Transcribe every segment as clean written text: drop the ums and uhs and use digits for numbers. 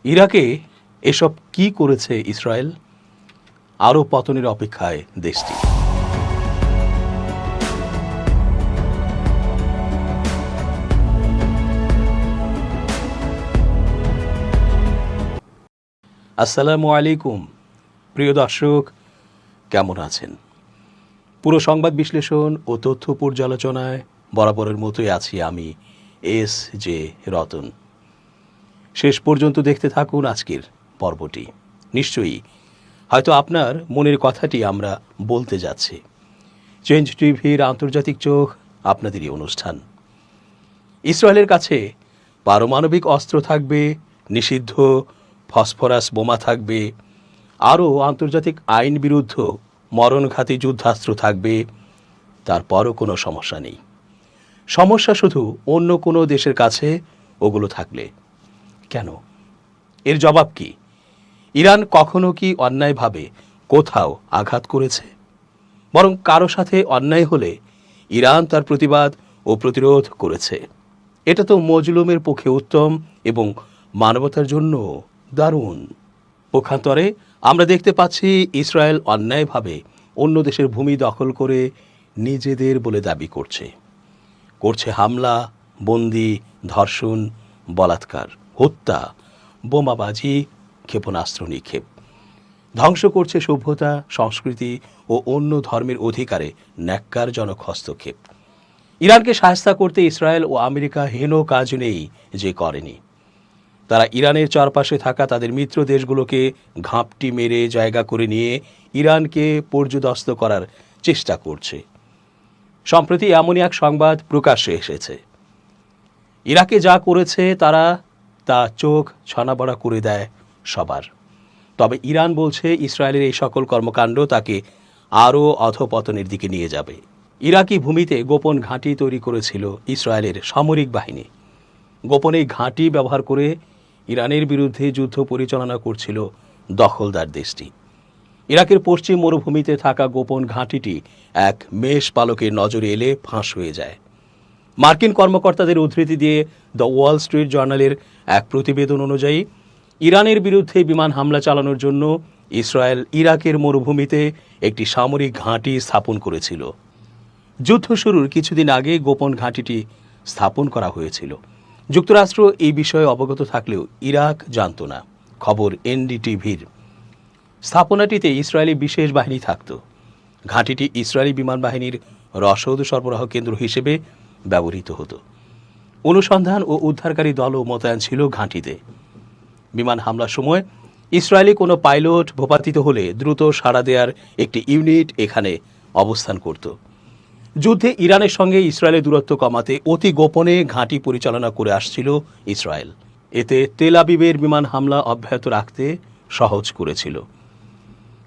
ইরাকে এসব কি করেছে ইসরায়েল? আরও পতনের অপেক্ষায় দেশটি। আসসালামু আলাইকুম প্রিয় দর্শক, কেমন আছেন? পুরো সংবাদ বিশ্লেষণ ও তথ্য পর্যালোচনায় বরাবরের মতোই আছি আমি এস জে রতন। শেষ পর্যন্ত দেখতে থাকুন আজকের পর্বটি। নিশ্চয়ই হয়তো আপনার মনের কথাটি আমরা বলতে যাচ্ছি। চেঞ্জ টিভির আন্তর্জাতিক চোখ আপনাদেরই অনুষ্ঠান। ইসরায়েলের কাছে পারমাণবিক অস্ত্র থাকবে, নিষিদ্ধ ফসফরাস বোমা থাকবে, আরও আন্তর্জাতিক আইন বিরুদ্ধ মরণঘাতী যুদ্ধাস্ত্র থাকবে, তারপরও কোনো সমস্যা নেই। সমস্যা শুধু অন্য কোনো দেশের কাছে ওগুলো থাকলে। কেন? এর জবাব কি? ইরান কখনো কি অন্যায়ভাবে কোথাও আঘাত করেছে? বরং কারো সাথে অন্যায় হলে ইরান তার প্রতিবাদ ও প্রতিরোধ করেছে। এটা তো মজলুমের পক্ষে উত্তম এবং মানবতার জন্য দারুণ। পক্ষান্তরে আমরা দেখতে পাচ্ছি ইসরায়েল অন্যায়ভাবে অন্য দেশের ভূমি দখল করে নিজেদের বলে দাবি করছে হামলা, বন্দি, ধর্ষণ, বলাৎকার, হত্যা, বোমাবাজি, ক্ষেপণাস্ত্র নিক্ষেপ, ধ্বংস করছে সভ্যতা, সংস্কৃতি ও অন্য ধর্মের অধিকারে ন্যাক্কারজনক হস্তক্ষেপ। ইরানকে সাহায্য করতে ইসরায়েল ও আমেরিকা হেন কাজ নেই যে করেনি। তারা ইরানের চারপাশে থাকা তাদের মিত্র দেশগুলোকে ঘাপটি মেরে জায়গা করে নিয়ে ইরানকে পর্যুদস্ত করার চেষ্টা করছে। সম্প্রতি এমনই এক সংবাদ প্রকাশ্যে এসেছে। ইরাকে যা করেছে তারা তা চোখ ছানাবড়া করে দেয় সবার। তবে ইরান বলছে ইসরায়েলের এই সকল কর্মকাণ্ড তাকে আরও অধঃপতনের দিকে নিয়ে যাবে। ইরাকি ভূমিতে গোপন ঘাঁটি তৈরি করেছিল ইসরায়েলের সামরিক বাহিনী। গোপন এই ঘাঁটি ব্যবহার করে ইরানের বিরুদ্ধে যুদ্ধ পরিচালনা করছিল দখলদার দেশটি। ইরাকের পশ্চিম মরুভূমিতে থাকা গোপন ঘাঁটিটি এক মেষ পালকের নজরে এলে ফাঁস হয়ে যায়। মার্কিন কর্মকর্তাদের উদ্ধৃতি দিয়ে দ্য ওয়াল স্ট্রিট জার্নালের এক প্রতিবেদন অনুযায়ী ইরানের বিরুদ্ধে বিমান হামলা চালানোর জন্য ইসরায়েল ইরাকের মরুভূমিতে একটি সামরিক ঘাঁটি স্থাপন করেছিল। যুদ্ধ শুরুর কিছুদিন আগে গোপন ঘাঁটিটি স্থাপন করা হয়েছিল। যুক্তরাষ্ট্র এই বিষয়ে অবগত থাকলেও ইরাক জানত না। খবর এনডিটিভির। স্থাপনাটিতে ইসরায়েলি বিশেষ বাহিনী থাকত। ঘাঁটিটি ইসরায়েলি বিমান বাহিনীর রসদ সরবরাহ কেন্দ্র হিসেবে ব্যবহৃত হতো। অনুসন্ধান ও উদ্ধারকারী দলও মোতায়েন ছিল ঘাঁটিতে। বিমান হামলার সময় ইসরায়েলি কোনো পাইলট ভূপাতিত হলে দ্রুত সাড়া দেওয়ার একটি ইউনিট এখানে অবস্থান করত। যুদ্ধে ইরানের সঙ্গে ইসরায়েলের দূরত্ব কমাতে অতি গোপনে ঘাঁটি পরিচালনা করে আসছিল ইসরায়েল। এতে তেল আবিবের বিমান হামলা অব্যাহত রাখতে সহজ করেছিল।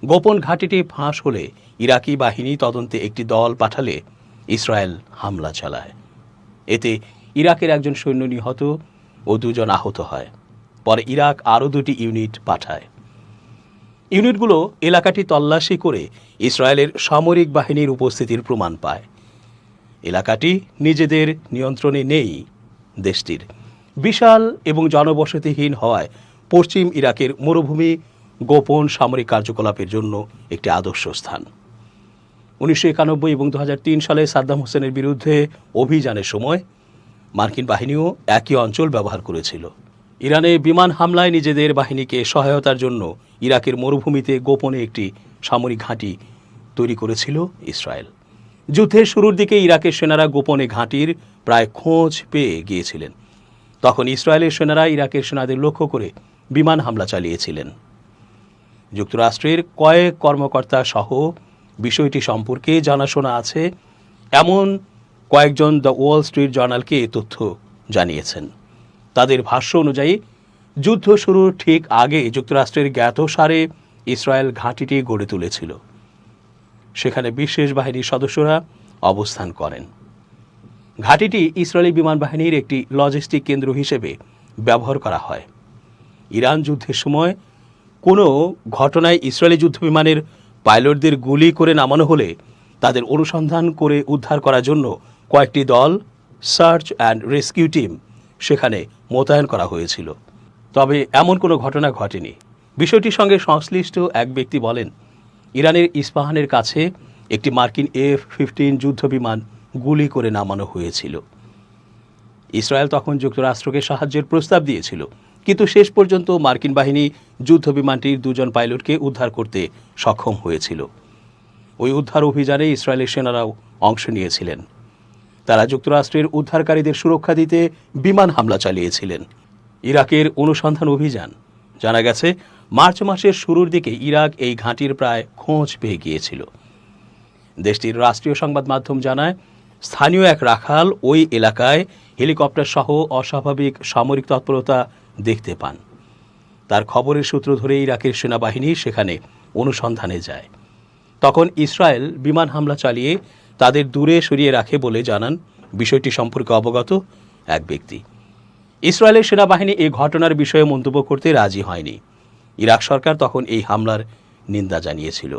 গোপন ঘাঁটিটি ফাঁস হলে ইরাকি বাহিনী তদন্তে একটি দল পাঠালে ইসরায়েল হামলা চালায়। এতে ইরাকের একজন সৈন্য নিহত ও 2 জন আহত হয়। পরে ইরাক আরও 2টি ইউনিট পাঠায়। ইউনিটগুলো এলাকাটি তল্লাশি করে ইসরায়েলের সামরিক বাহিনীর উপস্থিতির প্রমাণ পায়। এলাকাটি নিজেদের নিয়ন্ত্রণে নেই। দেশটির বিশাল এবং জনবসতিহীন হওয়ায় পশ্চিম ইরাকের মরুভূমি গোপন সামরিক কার্যকলাপের জন্য একটি আদর্শ স্থান। 1991 এবং 2003 সালে সাদ্দাম হোসেনের বিরুদ্ধে অভিযানের সময় মার্কিন বাহিনীও একই অঞ্চল ব্যবহার করেছিল। ইরানে বিমান হামলায় নিজেদের বাহিনীকে সহায়তার জন্য ইরাকের মরুভূমিতে গোপনে একটি সামরিক ঘাঁটি তৈরি করেছিল ইসরায়েল। যুদ্ধের শুরুর দিকে ইরাকের সেনারা গোপনে ঘাঁটির প্রায় খোঁজ পেয়ে গিয়েছিলেন। তখন ইসরায়েলের সেনারা ইরাকের সেনাদের লক্ষ্য করে বিমান হামলা চালিয়েছিলেন। যুক্তরাষ্ট্রের কয়েক কর্মকর্তা সহ বিষয়টি সম্পর্কে জানাশোনা আছে এমন কয়েকজন দ্য ওয়াল স্ট্রিট জার্নালকে এ তথ্য জানিয়েছেন। তাদের ভাষ্য অনুযায়ী যুদ্ধ শুরুর ঠিক আগে যুক্তরাষ্ট্রের জ্ঞাতসারে ইসরায়েল ঘাঁটিটি গড়ে তুলেছিল। সেখানে বিশেষ বাহিনীর সদস্যরা অবস্থান করেন। ঘাঁটিটি ইসরায়েলি বিমান বাহিনীর একটি লজিস্টিক কেন্দ্র হিসেবে ব্যবহার করা হয়। ইরান যুদ্ধের সময় কোনো ঘটনায় ইসরায়েলি যুদ্ধবিমানের পাইলটদের গুলি করে নামানো হলে তাদের অনুসন্ধান করে উদ্ধার করার জন্য কয়েকটি দল সার্চ অ্যান্ড রেস্কিউ টিম সেখানে মোতায়েন করা হয়েছিল। তবে এমন কোনো ঘটনা ঘটেনি। বিষয়টির সঙ্গে সংশ্লিষ্ট এক ব্যক্তি বলেন, ইরানের ইস্পাহানের কাছে একটি মার্কিন F-15 যুদ্ধবিমান গুলি করে নামানো হয়েছিল। ইসরায়েল তখন যুক্তরাষ্ট্রকে সাহায্যের প্রস্তাব দিয়েছিল, কিন্তু শেষ পর্যন্ত মার্কিন বাহিনী যুদ্ধবিমানটির 2 জন পাইলটকে উদ্ধার করতে সক্ষম হয়েছিল। ওই উদ্ধার অভিযানে ইসরায়েলের সেনারাও অংশ নিয়েছিলেন। তারা যুক্তরাষ্ট্রের উদ্ধারকারীদের সুরক্ষা দিতে বিমান হামলা চালিয়েছিলেন। ইরাকের অনুসন্ধান অভিযান, জানা গেছে মার্চ মাসের শুরুর দিকে ইরাক এই ঘাঁটির প্রায় খোঁজ পেয়ে গিয়েছিল। দেশটির রাষ্ট্রীয় সংবাদ মাধ্যম জানায়, স্থানীয় এক রাখাল ওই এলাকায় হেলিকপ্টার সহ অস্বাভাবিক সামরিক তৎপরতা দেখতে পান। তার খবরের সূত্র ধরে ইরাকের সেনাবাহিনী সেখানে অনুসন্ধানে যায়। তখন ইসরায়েল বিমান হামলা চালিয়ে তাদের দূরে সরিয়ে রাখে বলে জানান বিষয়টি সম্পর্কে অবগত এক ব্যক্তি। ইসরায়েলের সেনাবাহিনী এই ঘটনার বিষয়ে মন্তব্য করতে রাজি হয়নি। ইরাক সরকার তখন এই হামলার নিন্দা জানিয়েছিল।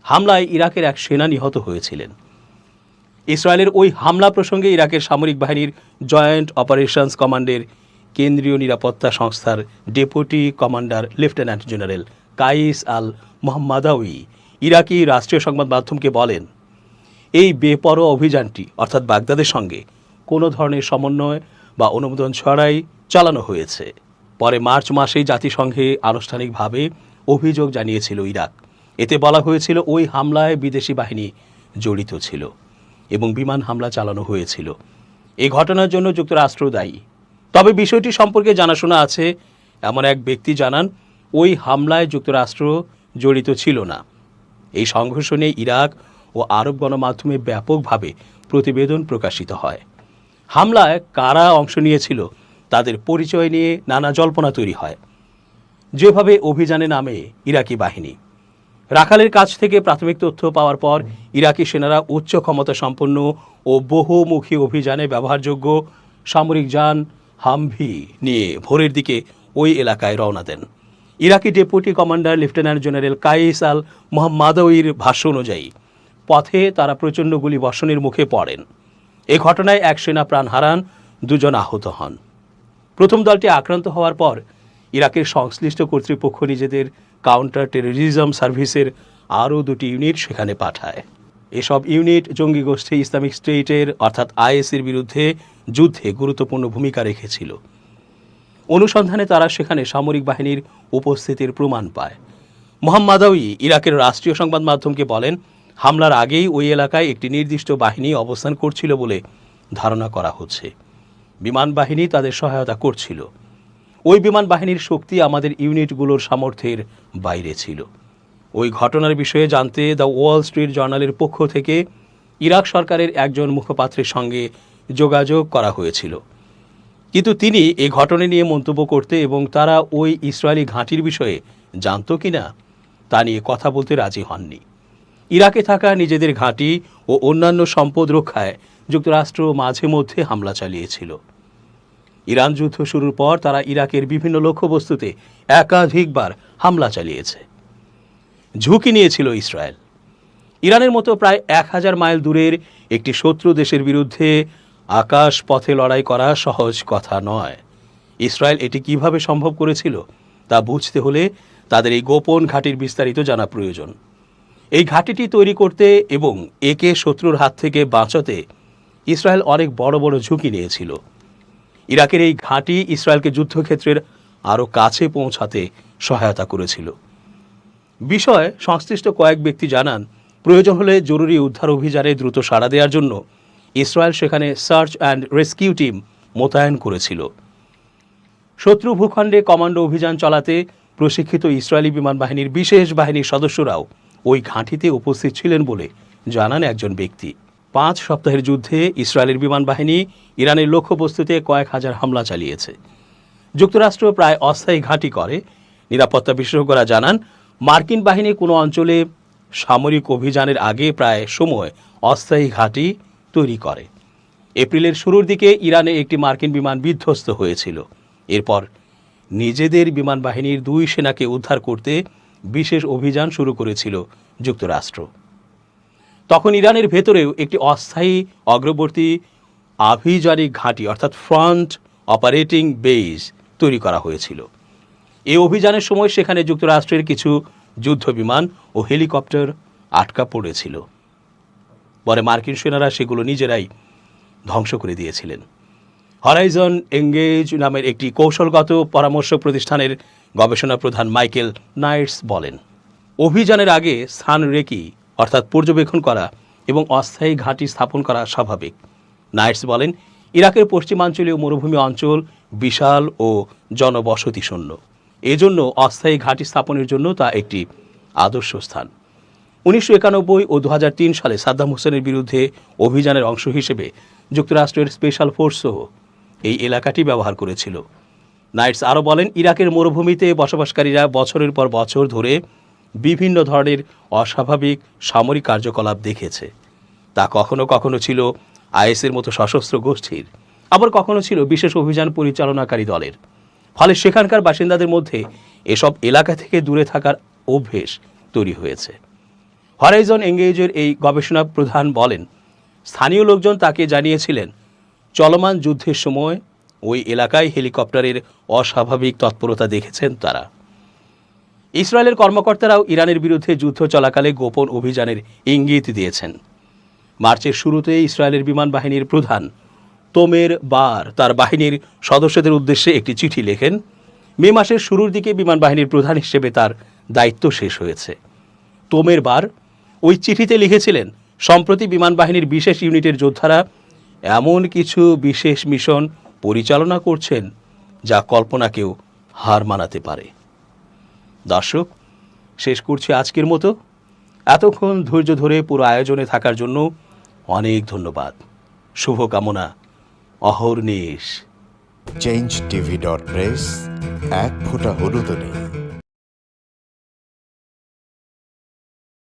হামলায় ইরাকের এক সেনা নিহত হয়েছিলেন। ইসরায়েলের ওই হামলা প্রসঙ্গে ইরাকের সামরিক বাহিনীর জয়েন্ট অপারেশনস কমান্ডের কেন্দ্রীয় নিরাপত্তা সংস্থার ডেপুটি কমান্ডার লেফটেন্যান্ট জেনারেল কাইস আল মোহাম্মদাউই ইরাকি রাষ্ট্রীয় সংবাদ মাধ্যমকে বলেন, এই বেপরোয়া অভিযানটি অর্থাৎ বাগদাদের সঙ্গে কোনো ধরনের সমন্বয় বা অনুমোদন ছাড়াই চালানো হয়েছে। পরে মার্চ মাসে জাতিসংঘে আনুষ্ঠানিকভাবে অভিযোগ জানিয়েছিল ইরাক। এতে বলা হয়েছিল ওই হামলায় বিদেশি বাহিনী জড়িত ছিল এবং বিমান হামলা চালানো হয়েছিল। এই ঘটনার জন্য যুক্তরাষ্ট্র দায়ী। তবে বিষয়টি সম্পর্কে জানাশোনা আছে এমন এক ব্যক্তি জানান, ওই হামলায় যুক্তরাষ্ট্র জড়িত ছিল না। এই সংঘর্ষ নিয়ে ইরাক ও আরব গণমাধ্যমে ব্যাপকভাবে প্রতিবেদন প্রকাশিত হয়। হামলায় কারা অংশ নিয়েছিল তাদের পরিচয় নিয়ে নানা জল্পনা তৈরি হয়। যেভাবে অভিযানে নামে ইরাকি বাহিনী, রাখালের কাছ থেকে প্রাথমিক তথ্য পাওয়ার পর ইরাকি সেনারা উচ্চ ক্ষমতা সম্পন্ন ও বহুমুখী অভিযানে ব্যবহারযোগ্য সামরিক যান হামভি নিয়ে ভোরের দিকে ওই এলাকায় রওনা দেন। ইরাকি ডেপুটি কমান্ডার লেফটেন্যান্ট জেনারেল কাইস আল মোহাম্মদাউইর ভাষ্য অনুযায়ী পথে তারা প্রচণ্ড গুলি বর্ষণের মুখে পড়েন। এই ঘটনায় এক সেনা প্রাণ হারান, 2 জন আহত হন। প্রথম দলটি আক্রান্ত হওয়ার পর ইরাকের সংশ্লিষ্ট কর্তৃপক্ষ নিজেদের কাউন্টার টেররিজম সার্ভিসের আরও 2টি ইউনিট সেখানে পাঠায়। এসব ইউনিট জঙ্গি গোষ্ঠী ইসলামিক স্টেটের অর্থাৎ আইএসের বিরুদ্ধে যুদ্ধে গুরুত্বপূর্ণ ভূমিকা রেখেছিল। অনুসন্ধানে তারা সেখানে সামরিক বাহিনীর উপস্থিতির প্রমাণ পায়। মোহাম্মদাউই ইরাকের রাষ্ট্রীয় সংবাদ মাধ্যমকে বলেন, হামলার আগেই ওই এলাকায় একটি নির্দিষ্ট বাহিনী অবস্থান করছিল বলে ধারণা করা হচ্ছে। বিমান বাহিনী তাদের সহায়তা করছিল। ওই বিমান বাহিনীর শক্তি আমাদের ইউনিটগুলোর সামর্থ্যের বাইরে ছিল। ওই ঘটনার বিষয়ে জানতে দ্য ওয়াল স্ট্রিট জার্নালের পক্ষ থেকে ইরাক সরকারের একজন মুখপাত্রের সঙ্গে যোগাযোগ করা হয়েছিল, কিন্তু তিনি এই ঘটনা নিয়ে মন্তব্য করতে এবং তারা ওই ইসরায়েলি ঘাঁটির বিষয়ে জানত কিনা তা নিয়ে কথা বলতে রাজি হননি। ইরাকে থাকা নিজেদের ঘাঁটি ও অন্যান্য সম্পদ রক্ষায় যুক্তরাষ্ট্র মাঝে মধ্যে হামলা চালিয়েছিল। ইরান যুদ্ধ শুরুর পর তারা ইরাকের বিভিন্ন লক্ষ্যবস্তুতে একাধিকবার হামলা চালিয়েছে। ঝুঁকি নিয়েছিল ইসরায়েল। ইরানের মতো প্রায় 1000 মাইল দূরের একটি শত্রু দেশের বিরুদ্ধে আকাশ পথে লড়াই করা সহজ কথা নয়। ইসরায়েল এটি কিভাবে সম্ভব করেছিল তা বুঝতে হলে তাদের এই গোপন ঘাঁটির বিস্তারিত জানা প্রয়োজন। এই ঘাঁটিটি তৈরি করতে এবং একে শত্রুর হাত থেকে বাঁচাতে ইসরায়েল অনেক বড় বড় ঝুঁকি নিয়েছিল। ইরাকের এই ঘাঁটি ইসরায়েলকে যুদ্ধক্ষেত্রের আরও কাছে পৌঁছাতে সহায়তা করেছিল। বিষয়ে সংশ্লিষ্ট কয়েক ব্যক্তি জানান, প্রয়োজন হলে জরুরি উদ্ধার অভিযানে দ্রুত সাড়া দেওয়ার জন্য ইসরায়েল সেখানে সার্চ অ্যান্ড রেস্কিউ টিম মোতায়েন করেছিল। শত্রু ভূখণ্ডে কমান্ডো অভিযান চালাতে প্রশিক্ষিত ইসরায়েলি বিমান বাহিনীর বিশেষ বাহিনীর সদস্যরাও ওই ঘাঁটিতে উপস্থিত ছিলেন বলে জানান একজন ব্যক্তি। 5 সপ্তাহের যুদ্ধে ইসরায়েলের বিমান বাহিনী ইরানের লক্ষ্যবস্তুতে কয়েক হাজার হামলা চালিয়েছে। যুক্তরাষ্ট্র প্রায় অস্থায়ী ঘাঁটি করে। নিরাপত্তা বিশেষজ্ঞরা জানান, মার্কিন বাহিনী কোনো অঞ্চলে সামরিক অভিযানের আগে প্রায় সময় অস্থায়ী ঘাঁটি তৈরি করে। এপ্রিলের শুরুর দিকে ইরানে একটি মার্কিন বিমান বিধ্বস্ত হয়েছিল। এরপর নিজেদের বিমান বাহিনীর 2 সেনাকে উদ্ধার করতে বিশেষ অভিযান শুরু করেছিল যুক্তরাষ্ট্র। তখন ইরানের ভেতরেও একটি অস্থায়ী অগ্রবর্তী আভিযানিক ঘাঁটি অর্থাৎ ফ্রন্ট অপারেটিং বেস তৈরি করা হয়েছিল। এই অভিযানের সময় সেখানে যুক্তরাষ্ট্রের কিছু যুদ্ধ বিমান ও হেলিকপ্টার আটকা পড়েছিল। পরে মার্কিন সেনারা সেগুলো নিজেরাই ধ্বংস করে দিয়েছিলেন। হরাইজন এঙ্গেজ নামের একটি কৌশলগত পরামর্শ প্রতিষ্ঠানের গবেষণা প্রধান মাইকেল নাইটস বলেন, অভিযানের আগে স্থান রেকি অর্থাৎ পর্যবেক্ষণ করা এবং অস্থায়ী ঘাঁটি স্থাপন করা স্বাভাবিক। নাইটস বলেন, ইরাকের পশ্চিমাঞ্চলীয় মরুভূমি অঞ্চল বিশাল ও জনবসতিশূন্য। এজন্য অস্থায়ী ঘাঁটি স্থাপনের জন্য তা একটি আদর্শ স্থান। 1991 ও 2003 সালে সাদ্দাম হোসেনের বিরুদ্ধে অভিযানের অংশ হিসেবে যুক্তরাষ্ট্রের স্পেশাল ফোর্সও এই এলাকাটি ব্যবহার করেছিল। নাইটস আরও বলেন, ইরাকের মরুভূমিতে বসবাসকারীরা বছরের পর বছর ধরে বিভিন্ন ধরনের অস্বাভাবিক সামরিক কার্যকলাপ দেখেছে। তা কখনো কখনো ছিল আইএসের মতো সশস্ত্র গোষ্ঠীর, আবার কখনো ছিল বিশেষ অভিযান পরিচালনাকারী দলের। ফলে সেখানকার বাসিন্দাদের মধ্যে এসব এলাকা থেকে দূরে থাকার অভ্যেস তৈরি হয়েছে। হরাইজন এঙ্গেজের এই গবেষণা প্রধান বলেন, স্থানীয় লোকজন তাকে জানিয়েছিলেন চলমান যুদ্ধের সময় ওই এলাকায় হেলিকপ্টারের অস্বাভাবিক তৎপরতা দেখেছেন তারা। ইসরায়েলের কর্মকর্তারাও ইরানের বিরুদ্ধে যুদ্ধ চলাকালে গোপন অভিযানের ইঙ্গিত দিয়েছেন। মার্চের শুরুতে ইসরায়েলের বিমান বাহিনীর প্রধান তোমের বার তার বাহিনীর সদস্যদের উদ্দেশ্যে একটি চিঠি লেখেন। মে মাসের শুরুর দিকে বিমান বাহিনীর প্রধান হিসেবে তার দায়িত্ব শেষ হয়েছে। তোমের বার ওই চিঠিতে লিখেছিলেন, সম্প্রতি বিমান বাহিনীর বিশেষ ইউনিটের যোদ্ধারা এমন কিছু বিশেষ মিশন পরিচালনা করছেন যা কল্পনাকেও হার মানাতে পারে। দর্শক, শেষ করছি আজকের মতো। এতক্ষণ ধৈর্য ধরে পুরো আয়োজনে থাকার জন্য অনেক ধন্যবাদ। শুভকামনা অহর্নিশ। changeTV.press, এক ফোঁটা হলুদও নেই।